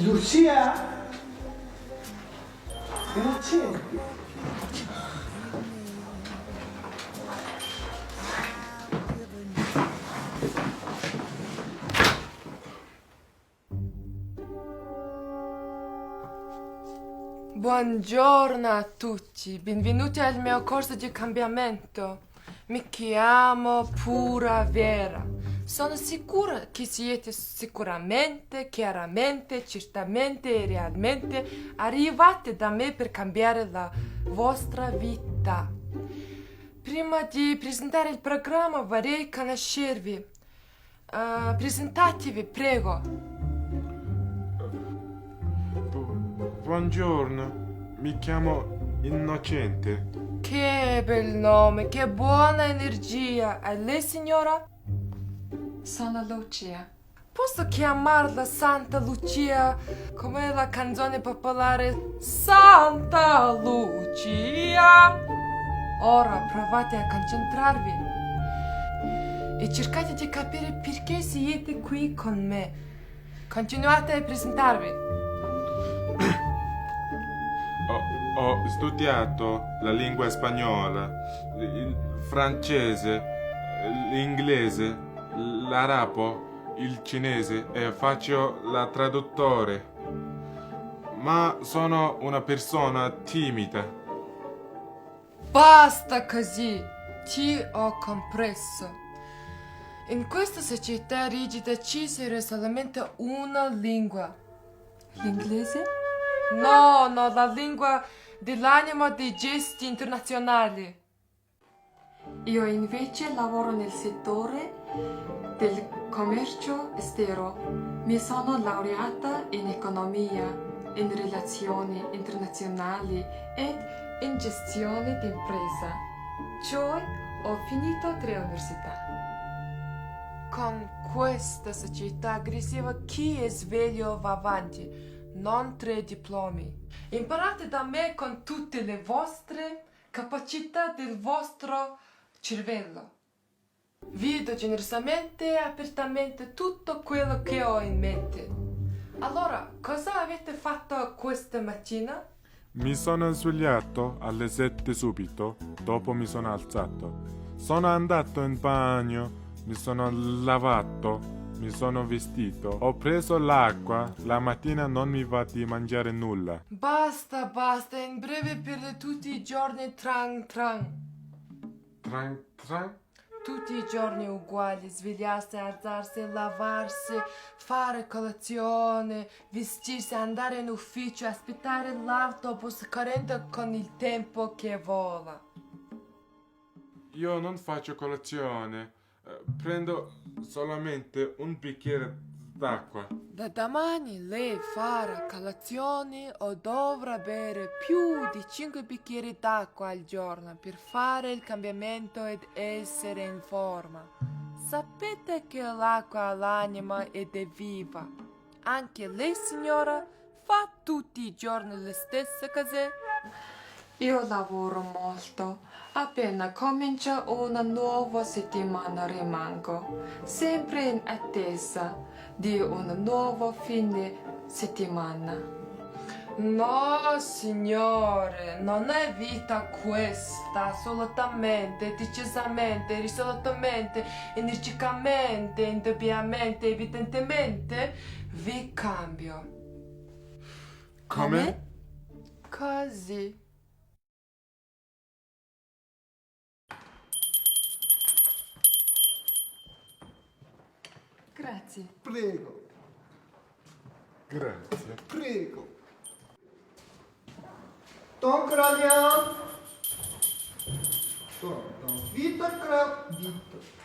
Lucia? Innocenti. Buongiorno a tutti, benvenuti al mio corso di cambiamento. Mi chiamo Pura Vera. Sono sicura che siete sicuramente, chiaramente, certamente e realmente arrivati da me per cambiare la vostra vita. Prima di presentare il programma vorrei conoscervi. Presentatevi, prego. Buongiorno, mi chiamo Innocente. Che bel nome, che buona energia. E lei, signora? Sono Lucia. Posso chiamarla Santa Lucia come la canzone popolare Santa Lucia? Ora provate a concentrarvi e cercate di capire perché siete qui con me. Continuate a presentarvi. Ho studiato la lingua spagnola, il francese, l'inglese, l'arabo, il cinese e faccio la traduttore. Ma sono una persona timida. Basta così, ti ho compreso. In questa società rigida ci serve solamente una lingua. L'inglese? No, la lingua dell'anima dei gesti internazionali. Io invece lavoro nel settore del commercio estero. Mi sono laureata in economia, in relazioni internazionali ed in gestione d'impresa. Cioè, ho finito 3 università. Con questa società aggressiva chi è sveglio va avanti, non 3 diplomi. Imparate da me con tutte le vostre capacità del vostro cervello. Vi do generosamente e apertamente tutto quello che ho in mente. Allora, cosa avete fatto questa mattina? Mi sono svegliato alle 7 subito, dopo mi sono alzato. Sono andato in bagno, mi sono lavato, mi sono vestito, ho preso l'acqua, la mattina non mi va di mangiare nulla. Basta, in breve per tutti i giorni tran. Tran tran? Tutti i giorni uguali, svegliarsi, alzarsi, lavarsi, fare colazione, vestirsi, andare in ufficio, aspettare l'autobus correndo con il tempo che vola. Io non faccio colazione, prendo solamente un bicchiere d'acqua. Da domani lei farà colazione o dovrà bere più di 5 bicchieri d'acqua al giorno per fare il cambiamento ed essere in forma. Sapete che l'acqua ha l'anima ed è viva. Anche lei, signora, fa tutti i giorni le stesse cose? Io lavoro molto. Appena comincia una nuova settimana rimango sempre in attesa di un nuovo fine settimana. No, signore, non è vita questa, assolutamente, decisamente, risolutamente, energicamente, indubbiamente, evidentemente, vi cambio. Come? Così. Grazie. Prego, Grazie. prego. 동그라면 또 Vita crap Vita.